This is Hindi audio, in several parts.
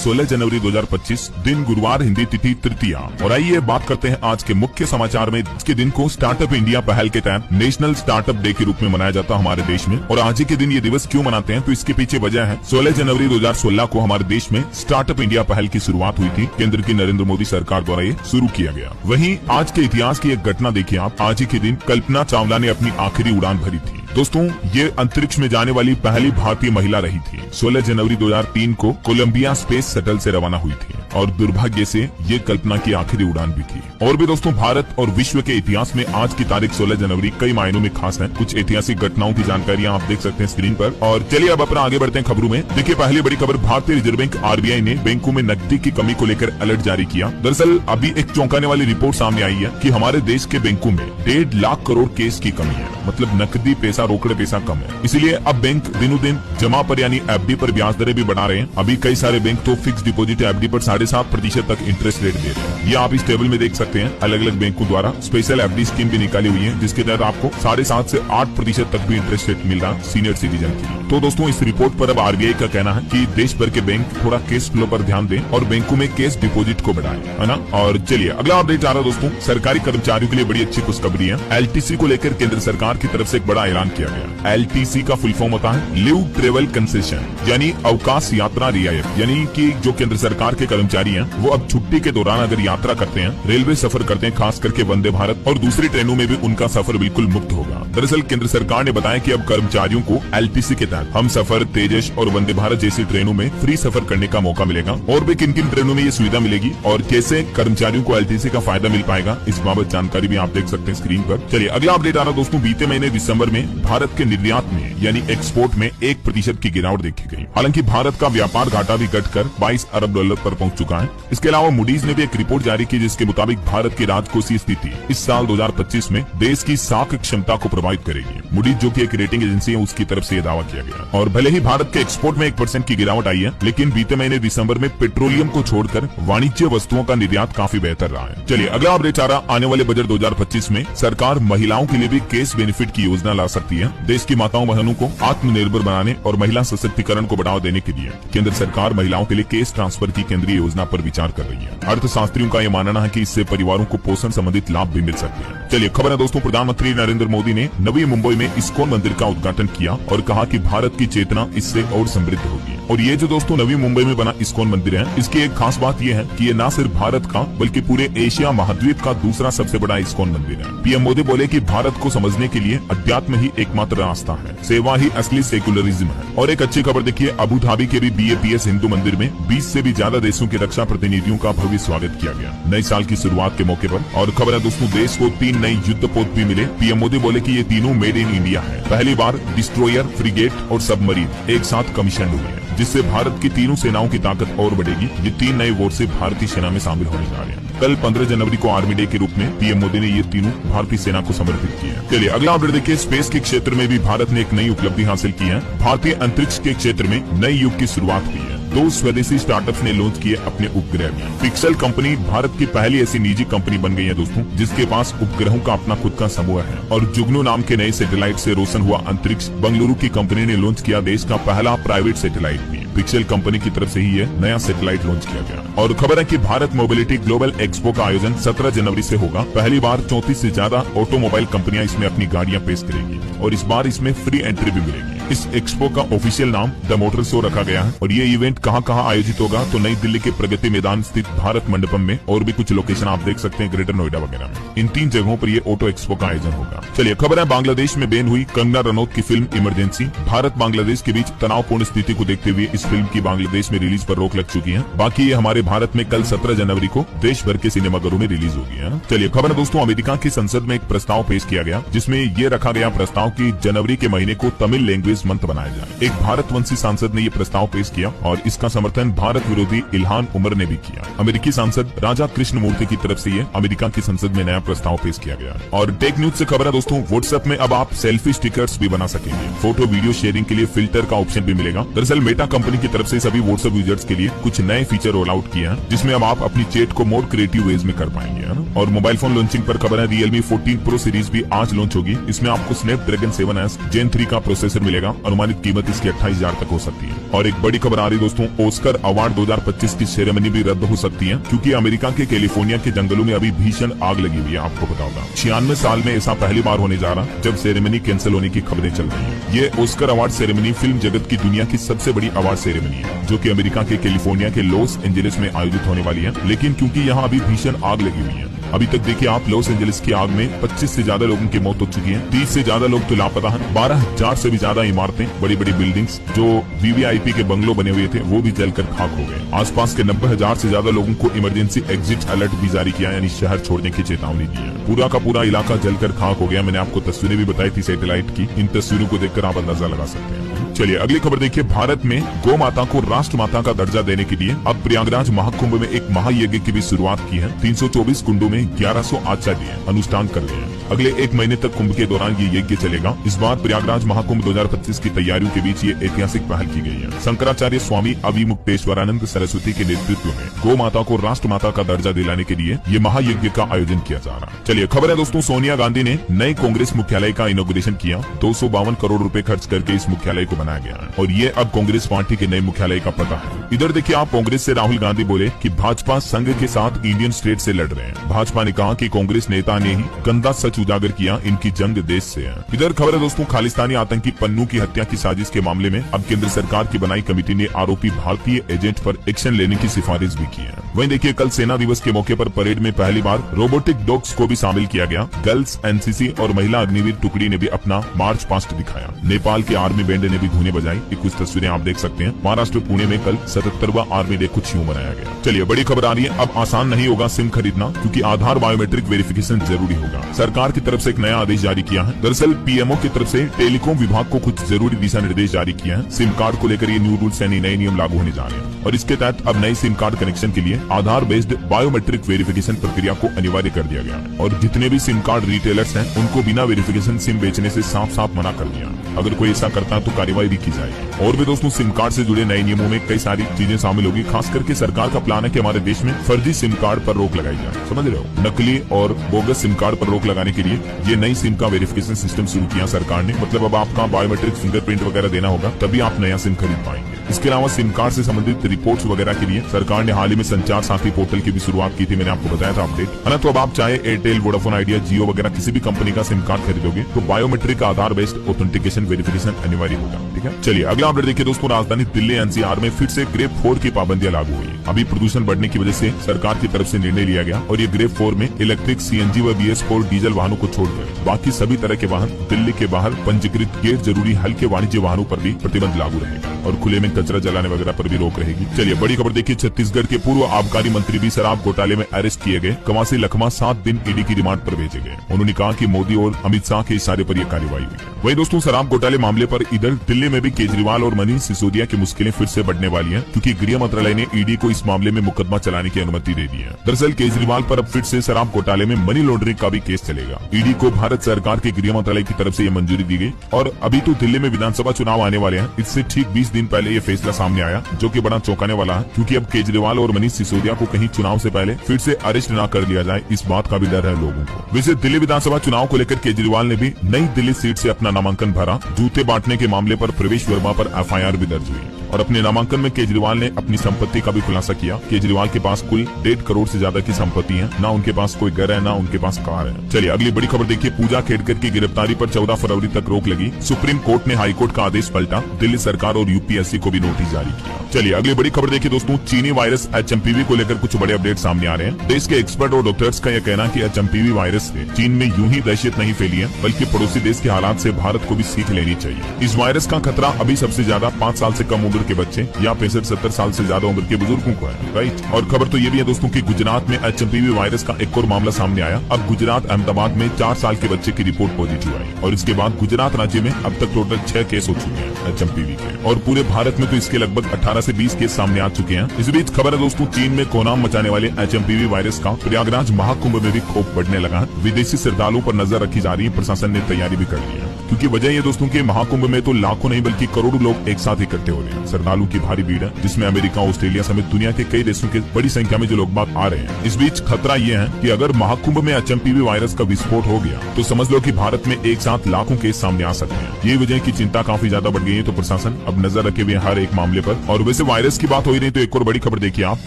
16 जनवरी 2025, दिन गुरुवार, हिंदी तिथि तृतीया। और आइए बात करते हैं आज के मुख्य समाचार में। आज के दिन को स्टार्टअप इंडिया पहल के तहत नेशनल स्टार्टअप डे के रूप में मनाया जाता है हमारे देश में। और आज ही के दिन ये दिवस क्यों मनाते हैं, तो इसके पीछे वजह है 16 जनवरी 2016 को हमारे देश में स्टार्टअप इंडिया पहल की शुरुआत हुई थी। केंद्र की नरेंद्र मोदी सरकार द्वारा ये शुरू किया गया। वहीं आज के इतिहास की एक घटना देखिए आप। आज ही के दिन कल्पना चावला ने अपनी आखिरी उड़ान भरी थी। दोस्तों, ये अंतरिक्ष में जाने वाली पहली भारतीय महिला रही थी। 16 जनवरी 2003 को कोलंबिया स्पेस शटल से रवाना हुई थी और दुर्भाग्य से ये कल्पना की आखिरी उड़ान भी थी। और भी दोस्तों, भारत और विश्व के इतिहास में आज की तारीख 16 जनवरी कई मायनों में खास है। कुछ ऐतिहासिक घटनाओं की जानकारियां आप देख सकते हैं स्क्रीन पर। और चलिए अब अपना आगे बढ़ते हैं खबरों में। देखिए, पहली बड़ी खबर, भारतीय रिजर्व बैंक RBI ने बैंकों में नकदी की कमी को लेकर अलर्ट जारी किया। दरअसल अभी एक चौंकाने वाली रिपोर्ट सामने आई है कि हमारे देश के बैंकों में 1.5 लाख करोड़ केस की कमी है। मतलब नकदी पैसा, रोकड़े पैसा कम है। इसीलिए अब बैंक दिनों दिन जमा पर यानी FD पर ब्याज दरें भी बढ़ा रहे हैं। अभी कई सारे बैंक तो फिक्स डिपॉजिट FD पर 7.5% तक इंटरेस्ट रेट दे रहे हैं। ये आप इस टेबल में देख सकते हैं। अलग अलग बैंकों द्वारा स्पेशल FD स्कीम भी निकाली हुई है, जिसके तहत आपको 7.5 से 8% तक भी इंटरेस्ट रेट मिल रहा है सीनियर सिटीजन के लिए। तो दोस्तों, इस रिपोर्ट पर अब RBI का कहना है कि देश भर के बैंक थोड़ा केस फ्लो पर ध्यान दें और बैंकों में केस डिपॉजिट को बढ़ाएं, है ना। और चलिए अगला अपडेट आ रहा दोस्तों, सरकारी कर्मचारियों के लिए बड़ी अच्छी खुशखबरी है। LTC को लेकर केंद्र सरकार की तरफ से एक बड़ा ऐलान किया गया। LTC का फुल फॉर्म होता है लीव ट्रेवल कंसेशन, यानी अवकाश यात्रा रियायत। यानी कि जो केंद्र सरकार के कर्मचारी हैं वो अब छुट्टी के दौरान अगर यात्रा करते हैं, रेलवे सफर करते हैं, खास करके वंदे भारत और दूसरी ट्रेनों में भी उनका सफर बिल्कुल मुक्त होगा। दरअसल केंद्र सरकार ने बताया कि अब कर्मचारियों को LTC के तहत हम सफर, तेजस और वंदे भारत जैसी ट्रेनों में फ्री सफर करने का मौका मिलेगा। और भी किन किन ट्रेनों में ये सुविधा मिलेगी और कैसे कर्मचारियों को LTC का फायदा मिल पाएगा, इस बाबत जानकारी भी आप देख सकते हैं स्क्रीन पर। चलिए अगला अपडेट आ रहा दोस्तों, बीते महीने दिसंबर में भारत के निर्यात में यानी एक्सपोर्ट में 1% की गिरावट देखी गई। हालांकि भारत का व्यापार घाटा भी घटकर $22 अरब पर पहुंच चुका है। इसके अलावा मूडीज ने भी एक रिपोर्ट जारी की, जिसके मुताबिक भारत की राजकोषीय स्थिति इस साल 2025 में देश की साख क्षमता को प्रभावित करेगी। मूडीज जो कि एक रेटिंग एजेंसी है, उसकी तरफ से यह दावा किया गया। और भले ही भारत के एक्सपोर्ट में 1% की गिरावट आई है, लेकिन बीते महीने दिसंबर में पेट्रोलियम को छोड़कर वाणिज्य वस्तुओं का निर्यात काफी बेहतर रहा है। चलिए अगला अपडेट आ रहा, आने वाले बजट 2025 में सरकार महिलाओं के लिए भी केस बेनिफिट की योजना ला सकती है। देश की माताओं बहनों को आत्मनिर्भर बनाने और महिला सशक्तिकरण को बढ़ावा देने के लिए केंद्र सरकार महिलाओं के लिए केस ट्रांसफर की केंद्रीय योजना पर विचार कर रही है। अर्थशास्त्रियों का यह मानना है कि इससे परिवारों को पोषण संबंधित लाभ भी मिल सकते हैं। चलिए खबर है दोस्तों, प्रधानमंत्री नरेंद्र मोदी ने नवी मुंबई में इस्कॉन मंदिर का उद्घाटन किया और कहा कि भारत की चेतना इससे और समृद्ध होगी। और ये जो दोस्तों नवी मुंबई में बना इस्कॉन मंदिर है, इसकी एक खास बात यह है कि ये न सिर्फ भारत का बल्कि पूरे एशिया महाद्वीप का दूसरा सबसे बड़ा इस्कॉन मंदिर है। PM मोदी बोले कि भारत को समझने के लिए अध्यात्म ही एकमात्र रास्ता है, सेवा ही असली सेकुलरिज्म है। और एक अच्छी खबर देखिए, अबू धाबी के भी BAPS हिंदू मंदिर में 20 से भी ज्यादा देशों के रक्षा प्रतिनिधियों का भव्य स्वागत किया गया नए साल की शुरुआत के मौके पर। और खबर है दोस्तों, देश को 3 नई युद्धपोत भी मिले। PM मोदी बोले कि ये तीनों मेड इन इंडिया है। पहली बार डिस्ट्रॉयर, फ्रिगेट और सबमरीन एक साथ कमीशन हुए हैं, जिससे भारत की तीनों सेनाओं की ताकत और बढ़ेगी। ये 3 नए वारशिप भारतीय सेना में शामिल होने जा रहे हैं। कल 15 जनवरी को आर्मी डे के रूप में PM मोदी ने ये तीनों भारतीय सेना को समर्पित किए हैं। चलिए अगला अपडेट देखिए, स्पेस के क्षेत्र में भी भारत ने एक नई उपलब्धि हासिल की है। भारतीय अंतरिक्ष के क्षेत्र में नए युग की शुरुआत हुई है। 2 स्वदेशी स्टार्टअप्स ने लॉन्च किए अपने उपग्रह भी। पिक्सल कंपनी भारत की पहली ऐसी निजी कंपनी बन गई है दोस्तों, जिसके पास उपग्रहों का अपना खुद का समूह है। और जुगनू नाम के नए सैटेलाइट से रोशन हुआ अंतरिक्ष बंगलुरु की कंपनी ने लॉन्च किया देश का पहला प्राइवेट सैटेलाइट भी। पिक्सल कंपनी की तरफ से ही यह नया सैटेलाइट लॉन्च किया गया। और खबर है कि भारत मोबिलिटी ग्लोबल एक्सपो का आयोजन 17 जनवरी से होगा। पहली बार 34 से ज्यादा ऑटोमोबाइल कंपनियां इसमें अपनी गाड़ियां पेश करेंगी और इस बार इसमें फ्री एंट्री भी मिलेगी। इस एक्सपो का ऑफिशियल नाम द मोटर शो रखा गया है। और ये इवेंट कहां आयोजित होगा, तो नई दिल्ली के प्रगति मैदान स्थित भारत मंडपम में, और भी कुछ लोकेशन आप देख सकते हैं ग्रेटर नोएडा वगैरह में। इन 3 जगहों पर ये ऑटो एक्सपो का आयोजन होगा। चलिए खबर है, बांग्लादेश में बैन हुई कंगना रनौत की फिल्म इमरजेंसी। भारत बांग्लादेश के बीच तनावपूर्ण स्थिति को देखते हुए इस फिल्म की बांग्लादेश में रिलीज पर रोक लग चुकी है। बाकी ये हमारे भारत में कल 17 जनवरी को देश भर के सिनेमाघरों में रिलीज होगी है। चलिए खबर है दोस्तों, अमेरिका की संसद में एक प्रस्ताव पेश किया गया, जिसमें ये रखा गया प्रस्ताव कि जनवरी के महीने को तमिल लैंग्वेज मंथ बनाया जाए। एक भारतवंशी सांसद ने ये प्रस्ताव पेश किया और इसका समर्थन भारत विरोधी इल्हान उमर ने भी किया। अमेरिकी सांसद राजा कृष्ण मूर्ति की तरफ से ये अमेरिका की संसद में नया प्रस्ताव पेश किया गया। और टेक न्यूज से खबर है दोस्तों, व्हाट्सएप में अब आप सेल्फी स्टिकर्स भी बना सकेंगे। फोटो वीडियो शेयरिंग के लिए फिल्टर का ऑप्शन भी मिलेगा। दरअसल मेटा कंपनी की तरफ से सभी व्हाट्सएप यूजर्स के लिए कुछ नए फीचर रोल आउट किया है, जिसमें अब आप अपनी चैट को मोर क्रिएटिव वेज में कर पाएंगे। और मोबाइल फोन लॉन्चिंग पर खबर है, Realme 14 Pro सीरीज भी आज लॉन्च होगी। इसमें आपको स्नैपड्रैगन 7S Gen 3 का प्रोसेसर मिलेगा। जाएगा। अनुमानित कीमत इसकी 28,000 तक हो सकती है। और एक बड़ी खबर आ रही दोस्तों, ऑस्कर अवार्ड 2025 की सेरेमनी भी रद्द हो सकती है, क्योंकि अमेरिका के कैलिफोर्निया के जंगलों में अभी भीषण आग लगी हुई है। आपको पता होगा 96 साल में ऐसा पहली बार होने जा रहा जब सेरेमनी कैंसिल होने की खबरें चल रही है। ये ऑस्कर अवार्ड सेरेमनी फिल्म जगत की दुनिया की सबसे बड़ी अवार्ड सेरेमनी है, जो कि अमेरिका के कैलिफोर्निया के लॉस एंजलिस में आयोजित होने वाली है। लेकिन क्योंकि यहाँ अभी भीषण आग लगी हुई है, अभी तक देखिए आप लॉस एंजलिस की आग में 25 से ज्यादा लोगों की मौत हो चुकी है, 30 से ज्यादा लोग तो लापता हैं, 12,000 से भी ज्यादा इमारतें, बड़ी बड़ी बिल्डिंग्स जो वीवीआईपी के बंगलों बने हुए थे वो भी जलकर खाक हो गए। आसपास के 90,000 से ज्यादा लोगों को इमरजेंसी एग्जिट अलर्ट भी जारी किया, यानी शहर छोड़ने की चेतावनी दी है। पूरा का पूरा इलाका जलकर खाक हो गया। मैंने आपको तस्वीरें भी बताई थी सैटेलाइट की, इन तस्वीरों को देखकर आप अंदाजा लगा सकते हैं। चलिए अगली खबर देखिए, भारत में गौ माता को राष्ट्र माता का दर्जा देने के लिए अब प्रयागराज महाकुंभ में एक महायज्ञ की भी शुरुआत की है। 324 कुंडों में 1100 आचार्य अनुष्ठान कर रहे हैं। अगले एक महीने तक कुंभ के दौरान ये यज्ञ चलेगा। इस बार प्रयागराज महाकुंभ 2025 की तैयारियों के बीच ये ऐतिहासिक पहल की गई है। शंकराचार्य स्वामी अविमुक्तेश्वरानंद सरस्वती के नेतृत्व में गौ माता को राष्ट्र माता का दर्जा दिलाने के लिए ये महायज्ञ का आयोजन किया जा रहा है। चलिए खबर है दोस्तों, सोनिया गांधी ने नए कांग्रेस मुख्यालय का इनॉग्रेशन किया। 252 करोड़ रुपए खर्च करके इस मुख्यालय को बनाया गया है और ये अब कांग्रेस पार्टी के नए मुख्यालय का पता है। इधर देखिए आप, कांग्रेस से राहुल गांधी बोले कि भाजपा संघ के साथ इंडियन स्टेट से लड़ रहे हैं। भाजपा ने कहा कि कांग्रेस नेता ने ही गंदा सच उजागर किया, इनकी जंग देश से है। इधर खबर है दोस्तों, खालिस्तानी आतंकी पन्नू की हत्या की साजिश के मामले में अब केंद्र सरकार की बनाई कमेटी ने आरोपी भारतीय एजेंट पर एक्शन लेने की सिफारिश भी की है। वहीं देखिए कल सेना दिवस के मौके पर परेड में पहली बार रोबोटिक डॉग्स को भी शामिल किया गया। गर्ल्स एनसीसी और महिला अग्निवीर टुकड़ी ने भी अपना मार्च पास्ट दिखाया। नेपाल के आर्मी बैंड ने भी धुनें बजाई। कुछ तस्वीरें आप देख सकते हैं। महाराष्ट्र पुणे में कल 77वां आर्मी डे कुछ यूं मनाया गया। चलिए बड़ी खबर आ रही है, अब आसान नहीं होगा सिम खरीदना, क्योंकि आधार बायोमेट्रिक वेरिफिकेशन जरूरी होगा। सरकार की तरफ से एक नया आदेश जारी किया है। दरअसल पीएमओ की तरफ से टेलीकॉम विभाग को कुछ जरूरी दिशा निर्देश जारी किए हैं। सिम कार्ड को लेकर ये न्यू रूल्स यानी नए नियम लागू होने जा रहे हैं और इसके तहत अब नए सिम कार्ड कनेक्शन के लिए आधार बेस्ड बायोमेट्रिक वेरिफिकेशन प्रक्रिया को अनिवार्य कर दिया गया है और जितने भी सिम कार्ड रिटेलर्स हैं उनको बिना वेरिफिकेशन सिम बेचने से साफ साफ मना कर दिया। अगर कोई ऐसा करता है तो कार्रवाई भी की जाएगी। और भी दोस्तों सिम कार्ड से जुड़े नए नियमों में कई सारी चीजें शामिल होगी। खास करके सरकार का प्लान है कि हमारे देश में फर्जी सिम कार्ड पर रोक लगाई जाए। समझ रहे हो, नकली और बोगस सिम कार्ड पर रोक लगाने के लिए ये नई सिम का वेरिफिकेशन सिस्टम शुरू किया सरकार ने। मतलब अब आपका बायोमेट्रिक फिंगरप्रिंट वगैरह देना होगा तभी आप नया सिम खरीद पाएंगे। इसके अलावा सिम कार्ड से संबंधित रिपोर्ट्स वगैरह के लिए सरकार ने हाल ही में संचार साथी पोर्टल की भी शुरुआत की थी। मैंने आपको बताया था अपडेट है ना। तो अब आप चाहे एयरटेल, वोडाफोन आइडिया, जियो वगैरह किसी भी कंपनी का सिम कार्ड खरीदोगे तो बायोमेट्रिक आधार बेस्ड ऑथेंटिकेशन वेरिफिकेशन अनिवार्य होगा। ठीक है, चलिए अगला अपडेट देखिए दोस्तों, राजधानी दिल्ली एनसीआर में फिर से ग्रेप 4 की पाबंदियां लागू हुई। अभी प्रदूषण बढ़ने की वजह से सरकार की तरफ से निर्णय लिया गया और ये ग्रेप 4 में इलेक्ट्रिक, सीएनजी व BS4 डीजल वाहनों को छोड़कर बाकी सभी तरह के वाहन दिल्ली के बाहर पंजीकृत गैर जरूरी हल्के वाणिज्य वाहनों पर भी प्रतिबंध लागू रहेगा और खुले में कचरा जलाने वगैरह पर भी रोक रहेगी। चलिए बड़ी खबर देखिए, छत्तीसगढ़ के पूर्व आबकारी मंत्री भी शराब घोटाले में अरेस्ट किए गए। कवासी लखमा 7 दिन ईडी की रिमांड पर भेजे गए। उन्होंने कहा कि मोदी और अमित शाह के इशारे पर यह कार्रवाई हुई। वही दोस्तों शराब घोटाले मामले पर इधर दिल्ली में भी केजरीवाल और मनीष सिसोदिया की मुश्किलें फिर से बढ़ने वाली हैं, क्योंकि गृह मंत्रालय ने ईडी को इस मामले में मुकदमा चलाने की अनुमति दे दी है। दरअसल केजरीवाल पर अब फिर से शराब घोटाले में मनी लॉन्ड्रिंग का भी केस चलेगा। ईडी को भारत सरकार के गृह मंत्रालय की तरफ से ये मंजूरी दी गई और अभी तो दिल्ली में विधानसभा चुनाव आने वाले हैं। इससे ठीक 20 दिन पहले ये फैसला सामने आया, जो कि बड़ा चौंकाने वाला है, क्योंकि अब केजरीवाल और मनीष सिसोदिया को कहीं चुनाव से पहले फिर से अरेस्ट न कर लिया जाए, इस बात का भी डर है लोगों को। वैसे दिल्ली विधानसभा चुनाव को लेकर केजरीवाल ने भी नई दिल्ली सीट से अपना नामांकन भरा। जूते बांटने के मामले पर प्रवेश वर्मा पर FIR भी दर्ज हुई और अपने नामांकन में केजरीवाल ने अपनी संपत्ति का भी खुलासा किया। केजरीवाल के पास कुल 1.5 करोड़ से ज्यादा की संपत्ति है, ना उनके पास कोई घर है, ना उनके पास कार है। चलिए अगली बड़ी खबर देखिए, पूजा खेड़कर की गिरफ्तारी पर 14 फरवरी तक रोक लगी। सुप्रीम कोर्ट ने हाईकोर्ट का आदेश पलटा। दिल्ली सरकार और UPSC को भी नोटिस जारी किया। चलिए अगली बड़ी खबर देखिए दोस्तों, चीनी वायरस HMPV को लेकर कुछ बड़े अपडेट सामने आ रहे हैं। देश के एक्सपर्ट और डॉक्टर्स का यह कहना है कि HMPV वायरस से चीन में यूं ही दहशत नहीं फैली है, बल्कि पड़ोसी देश के हालात से भारत को भी सीख लेनी चाहिए। इस वायरस का खतरा अभी सबसे ज्यादा 5 साल से कम उम्र के बच्चे या 65-70 साल से ज्यादा उम्र के बुजुर्गों को है, राइट। और खबर तो ये भी है दोस्तों कि गुजरात में HMPV वायरस का एक और मामला सामने आया। अब गुजरात अहमदाबाद में 4 साल के बच्चे की रिपोर्ट पॉजिटिव आई और इसके बाद गुजरात राज्य में अब तक टोटल 6 केस हो चुके हैं HMPV के और पूरे भारत में तो इसके लगभग 18 से 20 केस सामने आ चुके हैं। इस बीच खबर है दोस्तों, चीन में कोहराम मचाने वाले HMPV वायरस का प्रयागराज महाकुंभ में भी खौफ बढ़ने लगा है। विदेशी श्रद्धालुओं पर नजर रखी जा रही है। प्रशासन ने तैयारी भी कर ली है, क्योंकि वजह ये दोस्तों के महाकुंभ में तो लाखों नहीं बल्कि करोड़ों लोग एक साथ इकट्ठे हो रहे हैं। श्रद्धालु की भारी भीड़ है, जिसमें अमेरिका, ऑस्ट्रेलिया समेत दुनिया के कई देशों के बड़ी संख्या में जो लोग बाग आ रहे हैं। इस बीच खतरा ये है कि अगर महाकुंभ में HMPV वायरस का विस्फोट हो गया तो समझ लो कि भारत में एक साथ लाखों केस सामने आ सकते हैं। ये वजह की चिंता काफी ज्यादा बढ़ गई है, तो प्रशासन अब नजर रखे हुए हर एक मामले पर। और वैसे वायरस की बात हो ही नहीं तो एक और बड़ी खबर देखिए आप।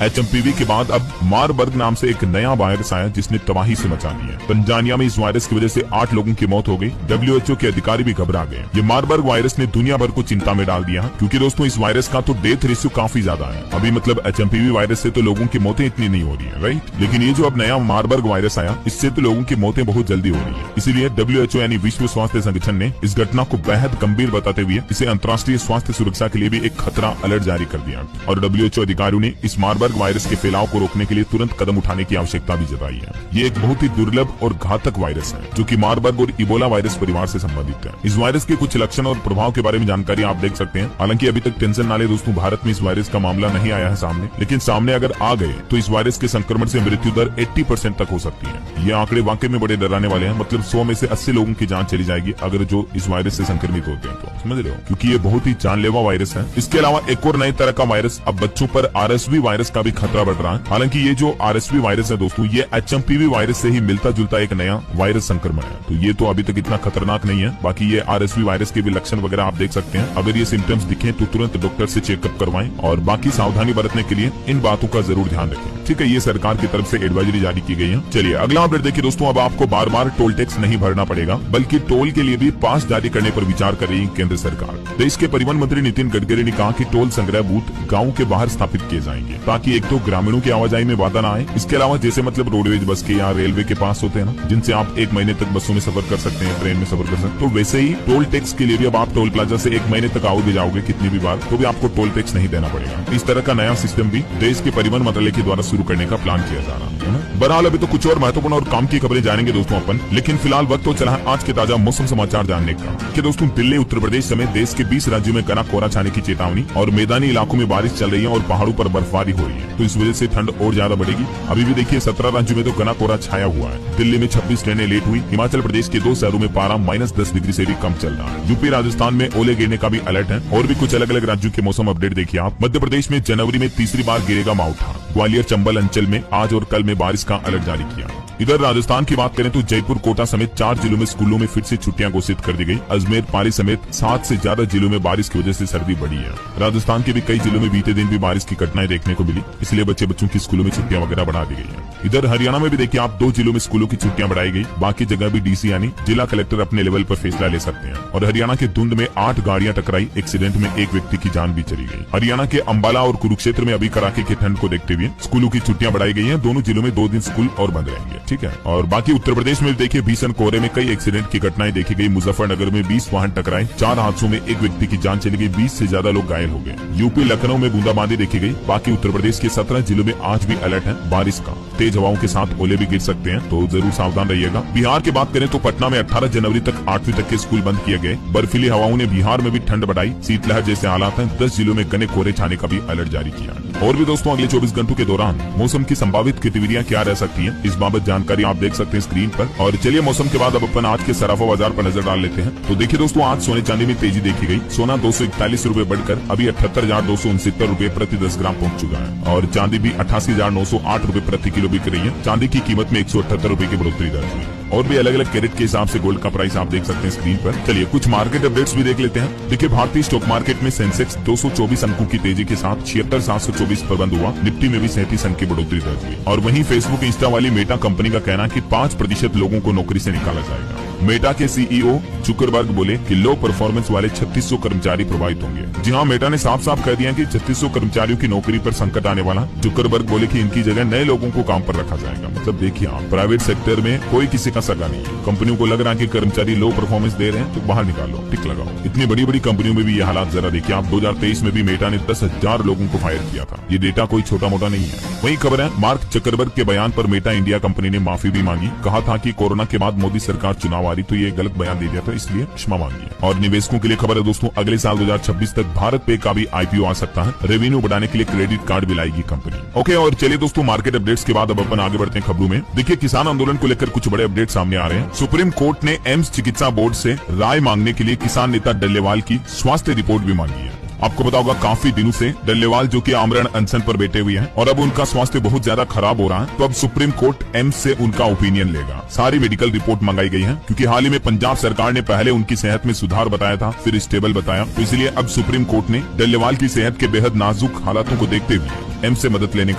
HMPV के बाद अब मारबर्ग नाम से एक नया वायरस आया जिसने तबाही से मचा दी है। तंजानिया में इस वायरस की वजह से 8 लोगों की मौत हो गई। WHO के अधिकारी भी घबरा गए। ये मारबर्ग वायरस ने दुनिया भर को चिंता में डाल दिया, क्योंकि दोस्तों इस वायरस का तो डेथ रेशियो काफी ज्यादा है। अभी मतलब HMPV वायरस से तो लोगों की मौतें इतनी नहीं हो रही है, राइट, लेकिन ये जो अब नया मारबर्ग वायरस आया इससे तो लोगों की मौतें बहुत जल्दी हो रही है। इसीलिए WHO यानी विश्व स्वास्थ्य संगठन ने इस घटना को बेहद गंभीर बताते हुए इसे अंतर्राष्ट्रीय स्वास्थ्य सुरक्षा के लिए भी एक खतरा अलर्ट जारी कर दिया। और WHO अधिकारियों ने इस मारबर्ग वायरस के फैलाव को रोकने के लिए तुरंत कदम उठाने की आवश्यकता भी जताई है। ये एक बहुत ही दुर्लभ और घातक वायरस है जो कि मारबर्ग और इबोला वायरस परिवार से संबंधित है। इस वायरस के कुछ लक्षण और प्रभाव के बारे में जानकारी आप देख सकते हैं। हालांकि अभी तक टेंशन ना ले दोस्तों, भारत में इस वायरस का मामला नहीं आया है सामने, लेकिन सामने अगर आ गए तो इस वायरस के संक्रमण से मृत्यु दर 80% तक हो सकती है। ये आंकड़े वाकई में बड़े डराने वाले हैं। मतलब 100 में से 80 लोगों की जान चली जाएगी अगर जो इस वायरस से संक्रमित होते हैं, तो समझ रहे हो, क्योंकि ये बहुत ही जानलेवा वायरस है। इसके अलावा एक और नई तरह का वायरस अब बच्चों पर RSV वायरस का भी खतरा बढ़ रहा है। हालांकि ये जो RSV वायरस है दोस्तों, ये HMPV वायरस से ही मिलता जुलता एक नया वायरस संक्रमण है, तो ये तो अभी तक इतना खतरनाक नहीं है। बाकी ये RSV वायरस के भी लक्षण वगैरह आप देख सकते हैं। अगर ये सिम्टम्स दिखे तो तुरंत डॉक्टर से चेकअप करवाएं और बाकी सावधानी बरतने के लिए इन बातों का जरूर ध्यान रखें। ठीक है, ये सरकार की तरफ से एडवाइजरी जारी की गई है। चलिए अगला अपडेट देखिए दोस्तों। अब आपको बार बार टोल टैक्स नहीं भरना पड़ेगा, बल्कि टोल के लिए भी पास जारी करने पर विचार कर रही है केंद्र सरकार। देश के परिवहन मंत्री नितिन गडकरी ने कहा कि टोल संग्रह बूथ गाँव के बाहर स्थापित किए जाएंगे, ताकि एक तो ग्रामीणों की आवाजाही में बाधा न आए। इसके अलावा जैसे मतलब रोडवेज बस के या रेलवे के पास होते हैं ना, जिनसे आप 1 महीने तक बसों में सफर कर सकते हैं, ट्रेन में सफर कर सकते हैं, तो वैसे ही टोल टैक्स के लिए भी अब आप टोल प्लाजा से 1 महीने तक आओगे जाओगे कितनी भी बार, तो भी आपको टोल टैक्स नहीं देना पड़ेगा। इस तरह का नया सिस्टम भी देश के परिवहन मंत्रालय के द्वारा शुरू करने का प्लान किया जा रहा है। बहरहाल अभी तो कुछ और महत्वपूर्ण और काम की खबरें जानेंगे दोस्तों अपन, लेकिन फिलहाल वक्त तो चला है आज के ताजा मौसम समाचार जानने का। कि दोस्तों दिल्ली, उत्तर प्रदेश समेत देश के 20 राज्यों में घना कोहरा छाने की चेतावनी और मैदानी इलाकों में बारिश चल रही है और पहाड़ों पर बर्फबारी हो रही है, तो इस वजह से ठंड और ज्यादा बढ़ेगी। अभी भी देखिए 17 राज्यों में तो घना कोहरा छाया हुआ है। दिल्ली में 26 ट्रेनें लेट हुई। हिमाचल प्रदेश के 2 शहरों में पारा -10 डिग्री से भी कम चल रहा है। यूपी, राजस्थान में ओले गिरने का भी अलर्ट है। और भी कुछ अलग अलग राज्यों के मौसम अपडेट देखिए आप। मध्य प्रदेश में जनवरी में तीसरी बार गिरेगा मावठा। ग्वालियर, चंबल अंचल में आज और कल में बारिश का अलर्ट जारी किया। इधर राजस्थान की बात करें तो जयपुर, कोटा समेत 4 जिलों में स्कूलों में फिर से छुट्टियां घोषित कर दी गई। अजमेर, पाली समेत 7 से ज्यादा जिलों में बारिश की वजह से सर्दी बढ़ी है। राजस्थान के भी कई जिलों में बीते दिन भी बारिश की घटनाएं देखने को मिली, इसलिए बच्चों की स्कूलों में छुट्टियां वगैरह बढ़ा दी गई है। इधर हरियाणा में भी देखिए आप 2 जिलों में स्कूलों की छुट्टियां बढ़ाई गई। बाकी जगह भी DC यानी जिला कलेक्टर अपने लेवल पर फैसला ले सकते हैं। और हरियाणा के धुंध में 8 गाड़ियां टकराई। एक्सीडेंट में एक व्यक्ति की जान भी चली गई। हरियाणा के अंबाला और कुरुक्षेत्र में अभी कड़ाके की ठंड को देखते हुए स्कूलों की छुट्टियां बढ़ाई गई है। दोनों जिलों में 2 दिन स्कूल और बंद रहेंगे। ठीक है, और बाकी उत्तर प्रदेश में देखिए भीषण कोहरे में कई एक्सीडेंट की घटनाएं देखी गई। मुजफ्फरनगर में 20 वाहन टकराए। 4 हादसों में एक व्यक्ति की जान चली गई। 20 से ज्यादा लोग घायल हो गए। यूपी, लखनऊ में बूंदाबांदी देखी गई। बाकी उत्तर प्रदेश के 17 जिलों में आज भी अलर्ट है बारिश का। तेज हवाओं के साथ ओले भी गिर सकते हैं, तो जरूर सावधान रहिएगा। बिहार की बात करें तो पटना में 18 जनवरी तक 8वीं तक के स्कूल बंद किए गए। बर्फीली हवाओं ने बिहार में भी ठंड बढ़ाई। शीतलहर जैसे हालात हैं। 10 जिलों में घने कोहरे छाने का भी अलर्ट जारी किया। और भी दोस्तों अगले 24 घंटों के दौरान मौसम की संभावित गतिविधियां क्या रह सकती है, इस बाबत जानकारी आप देख सकते हैं स्क्रीन पर। और चलिए मौसम के बाद अब अपन आज के सराफा बाजार पर नजर डाल लेते हैं। तो देखिए दोस्तों आज सोने चांदी में तेजी देखी गई। सोना 241 रूपए बढ़कर अभी 78,269 रूपए प्रति 10 ग्राम पहुंच चुका है। और चांदी भी 88,908 रूपए प्रति किलो बिक रही है। चांदी की कीमत में 178 रूपए की बढ़ोतरी दर्ज हुई। और भी अलग अलग कैरेट के हिसाब से गोल्ड का प्राइस आप देख सकते हैं स्क्रीन पर। चलिए कुछ मार्केट अपडेट्स भी देख लेते हैं। देखिए भारतीय स्टॉक मार्केट में सेंसेक्स 224 अंकों की तेजी के साथ 76,724 पर बंद हुआ। निफ्टी में भी 37 अंक की बढ़ोतरी दर्ज हुई। और वहीं फेसबुक, इंस्टा वाली मेटा कंपनी का कहना है कि 5% लोगों को नौकरी से निकाला जाएगा। मेटा के CEO जुकरबर्ग बोले कि लो परफॉर्मेंस वाले 3600 कर्मचारी प्रभावित होंगे। जी हाँ, मेटा ने साफ साफ कह दिया कि 3600 कर्मचारियों की नौकरी पर संकट आने वाला। जुकरबर्ग बोले कि इनकी जगह नए लोगों को काम पर रखा जाएगा। मतलब देखिए आप, प्राइवेट सेक्टर में कोई किसी का सगा नहीं है। कंपनियों को लग रहा है कि कर्मचारी लो परफॉर्मेंस दे रहे हैं तो बाहर निकालो, टिक लगाओ। इतनी बड़ी बड़ी कंपनियों में भी ये हालात जरा देखिए आप। 2023 में भी मेटा ने 10,000 लोगों को फायर किया था। ये डेटा कोई छोटा मोटा नहीं है। वही खबर है, मार्क जकरबर्ग के बयान पर मेटा इंडिया कंपनी ने माफी भी मांगी। कहा था कि कोरोना के बाद मोदी सरकार चुनाव आ रही तो ये गलत बयान दे दिया था, इसलिए क्षमा मांगी है। और निवेशकों के लिए खबर है दोस्तों, अगले साल 2026 तक भारत पे का भी IPO आ सकता है। रेवेन्यू बढ़ाने के लिए क्रेडिट कार्ड भी लाएगी कंपनी। ओके, और चलिए दोस्तों मार्केट अपडेट्स के बाद अब अपन आगे बढ़ते हैं खबरों में। देखिए किसान आंदोलन को लेकर कुछ बड़े अपडेट सामने आ रहे हैं। सुप्रीम कोर्ट ने एम्स चिकित्सा बोर्ड से राय मांगने के लिए किसान नेता डल्लेवाल की स्वास्थ्य रिपोर्ट भी मांगी है। आपको पता होगा काफी दिनों से डल्लेवाल जो कि आमरण अनशन पर बैठे हुए हैं और अब उनका स्वास्थ्य बहुत ज्यादा खराब हो रहा है, तो अब सुप्रीम कोर्ट एम्स से उनका ओपिनियन लेगा। सारी मेडिकल रिपोर्ट मंगाई गई है, क्योंकि हाल ही में पंजाब सरकार ने पहले उनकी सेहत में सुधार बताया था, फिर स्टेबल बताया, तो इसलिए अब सुप्रीम कोर्ट ने डल्लेवाल की सेहत के बेहद नाजुक हालातों को देखते हुए एम्स से मदद लेने का